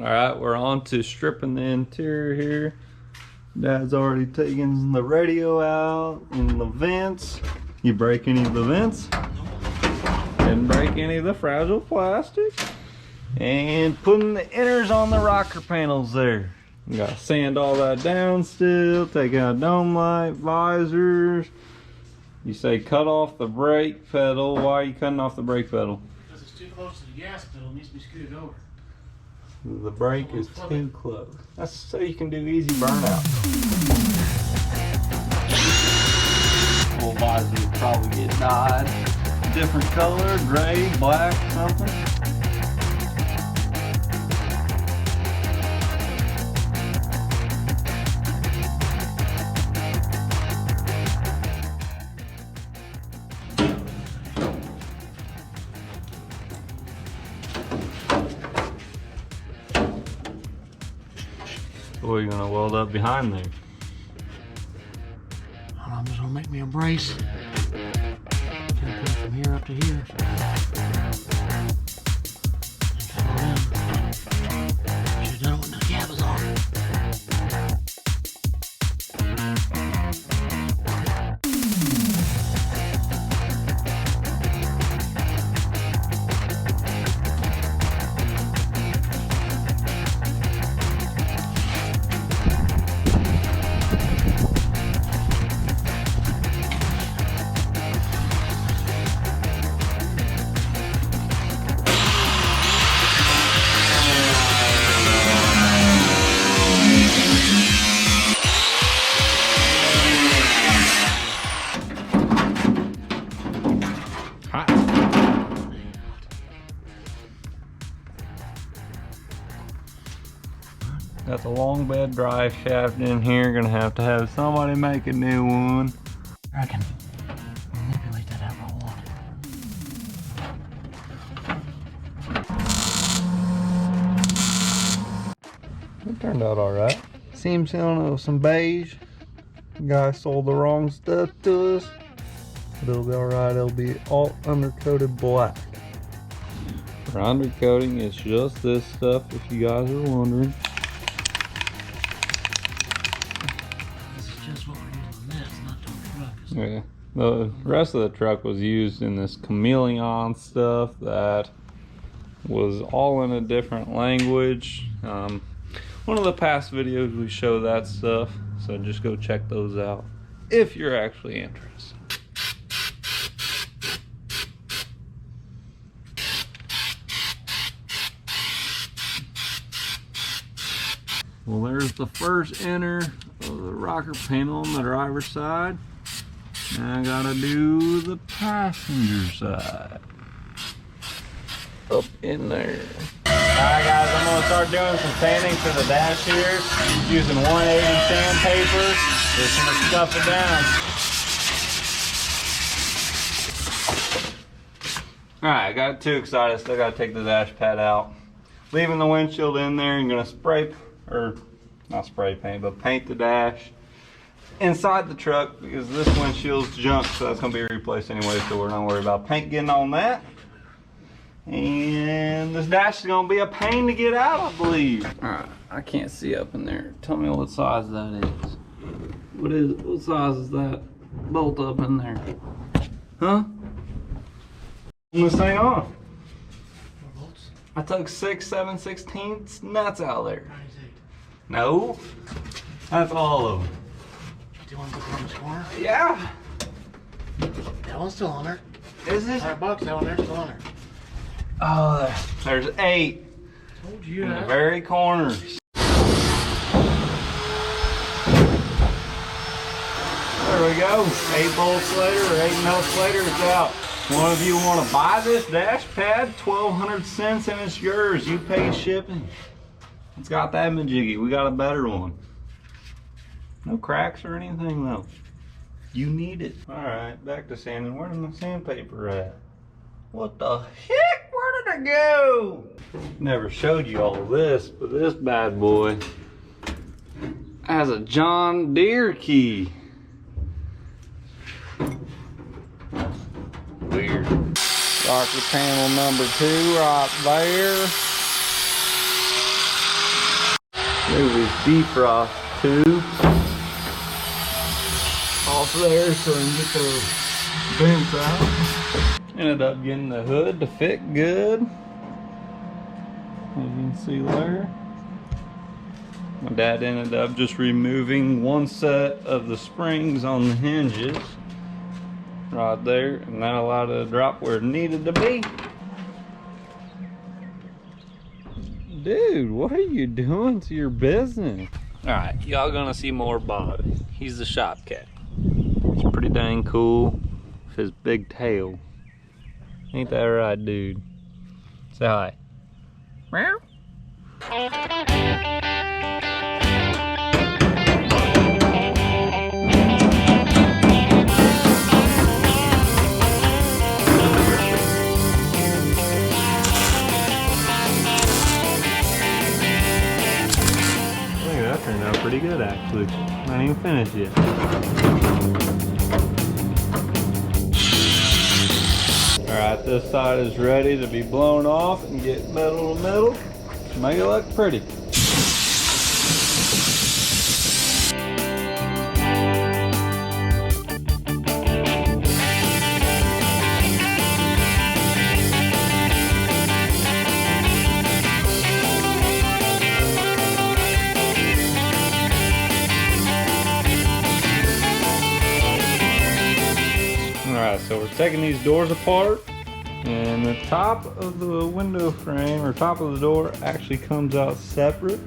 Alright, we're on to stripping the interior here. Dad's already taken the radio out and the vents. You break any of the vents? Didn't break any of the fragile plastic. And putting the inners on the rocker panels there. You gotta sand all that down still, take out dome light, visors. You say cut off the brake pedal. Why are you cutting off the brake pedal? Because it's too close to the gas pedal, it needs to be scooted over. The brake is too close. That's so you can do easy burnout. Full visor would probably get dyed. Different color, gray, black, something. What are you gonna weld up behind there? I'm just gonna make me a brace. Gonna put it from here up to here. And fill it in. Should've done it when the cap was on. Got the long bed drive shaft in here. Gonna have to have somebody make a new one. I can manipulate that how I want. It turned out alright. Seam sealing it with some beige. The guy sold the wrong stuff to us. But it'll be alright. It'll be all undercoated black. For undercoating, it's just this stuff if you guys are wondering. Yeah, the rest of the truck was used in this chameleon stuff that was all in a different language. One of the past videos we show that stuff, so just go check those out if you're actually interested. Well, there's the first inner of the rocker panel on the driver's side. Now I gotta do the passenger side. Up in there. Alright guys, I'm gonna start doing some sanding for the dash here. Using 180 sandpaper. Just gonna stuff it down. Alright, I got too excited, still gotta take the dash pad out. Leaving the windshield in there and gonna spray, or not spray paint, but paint the dash inside the truck because this windshield's junk, so that's gonna be replaced anyway, so we're not worried about paint getting on that. And this dash is gonna be a pain to get out, I believe. Alright, I can't see up in there. Tell me what size that is. What size is that bolt up in there? Huh? This thing off. I took 6 7/16 nuts out of there. No, that's all of them. Do you want to put it on this corner? Yeah. That one's still on there. Is it? $5, that one there's still on there. Oh, there's 8. Told you in that. the very corners. There we go. 8 bolts later, or 8 nuts later, it's out. One of you want to buy this dash pad, 1,200 cents, and it's yours. You pay shipping. It's got that majiggy. We got a better one. No cracks or anything though. You need it. Alright, back to sanding. Where's my sandpaper at? What the heck? Where did it go? Never showed you all of this, but this bad boy has a John Deere key. Weird. Rocker panel number 2 right there. There's his defrost tube off there so we can get those vents out. Ended up getting the hood to fit good. As you can see there. My dad ended up just removing one set of the springs on the hinges right there, and that allowed it to drop where it needed to be. Dude, what are you doing to your business? Alright, y'all gonna see more Bobby. He's the shop cat. He's pretty dang cool with his big tail. Ain't that right, dude? Say hi. Meow. That turned out pretty good actually. Not even finished yet. Alright, this side is ready to be blown off and get metal to metal. Make it look pretty. Alright, so we're taking these doors apart, and the top of the window frame, or top of the door, actually comes out separate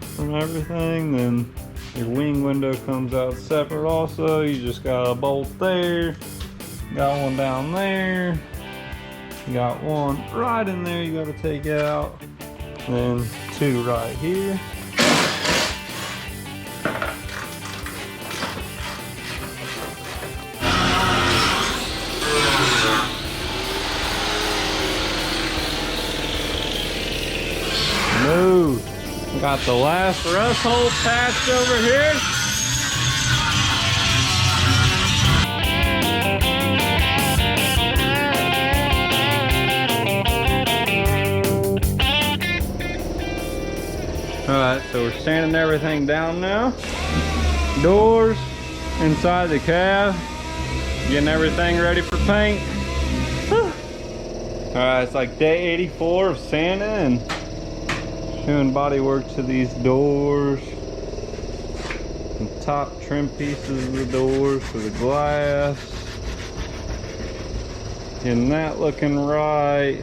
from everything. Then your wing window comes out separate also. You just got a bolt there, got one down there, you got one right in there you gotta take out, and two right here. Move. Got the last rust hole patched over here. Alright, so we're sanding everything down now. Doors inside the cab. Getting everything ready for paint. Alright, it's like day 84 of sanding and doing body work to these doors, and top trim pieces of the doors for the glass, getting that looking right.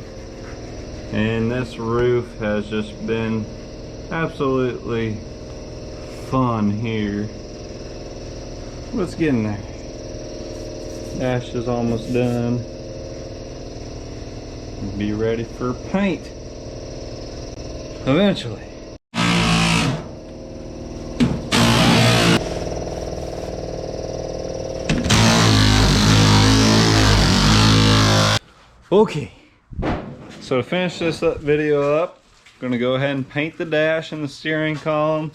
And this roof has just been absolutely fun here. Let's get in there. Dash is almost done. Be ready for paint eventually. Okay, so to finish this video up, I'm gonna go ahead and paint the dash and the steering column,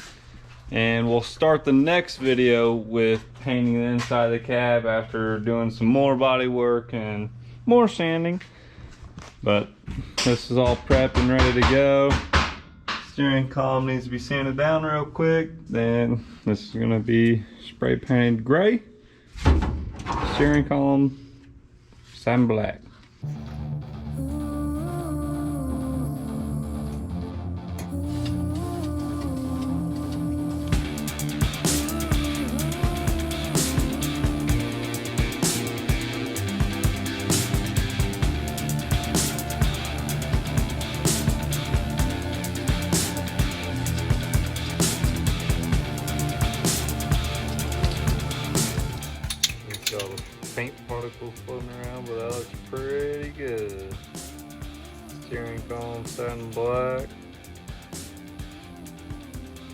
and we'll start the next video with painting the inside of the cab after doing some more body work and more sanding. But this is all prepped and ready to go. Steering column needs to be sanded down real quick. Then this is gonna be spray painted gray. Steering column sand black. Paint particles floating around, but that looks pretty good. Steering column satin black.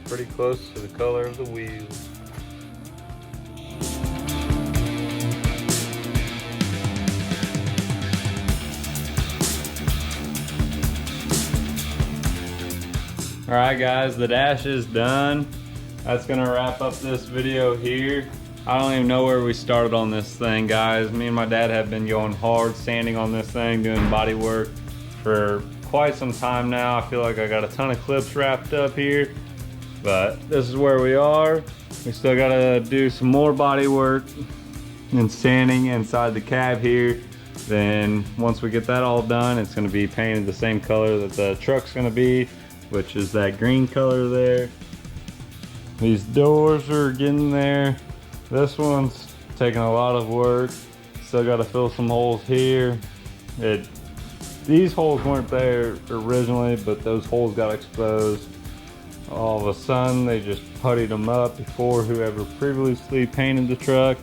Pretty close to the color of the wheels. Alright guys, the dash is done. That's gonna wrap up this video here. I don't even know where we started on this thing, guys. Me and my dad have been going hard sanding on this thing, doing body work for quite some time now. I feel like I got a ton of clips wrapped up here. But this is where we are. We still gotta do some more body work and sanding inside the cab here. Then once we get that all done, it's gonna be painted the same color that the truck's gonna be, which is that green color there. These doors are getting there. This one's taking a lot of work. Still gotta fill some holes here. These holes weren't there originally, but those holes got exposed. All of a sudden, they just puttied them up before whoever previously painted the truck.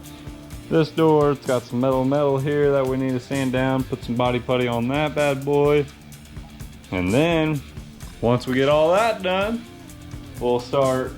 This door, it's got some metal here that we need to sand down, put some body putty on that bad boy. And then, once we get all that done, we'll start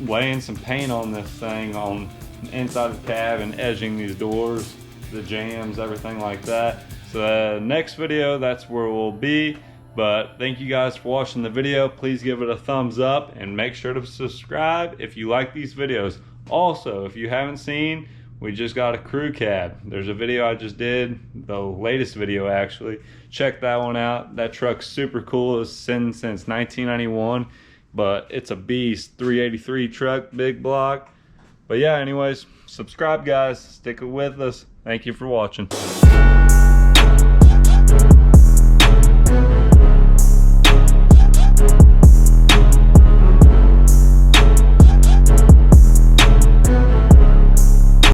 laying some paint on this thing on the inside of the cab and edging these doors, the jambs, everything like that. So the next video, that's where we'll be. But thank you guys for watching the video. Please give it a thumbs up and make sure to subscribe if you like these videos. Also, if you haven't seen, we just got a crew cab. There's a video I just did, the latest video actually. Check that one out. That truck's super cool. It's been since 1991, but it's a beast. 383 truck, big block. But yeah, anyways, subscribe guys, stick it with us. Thank you for watching.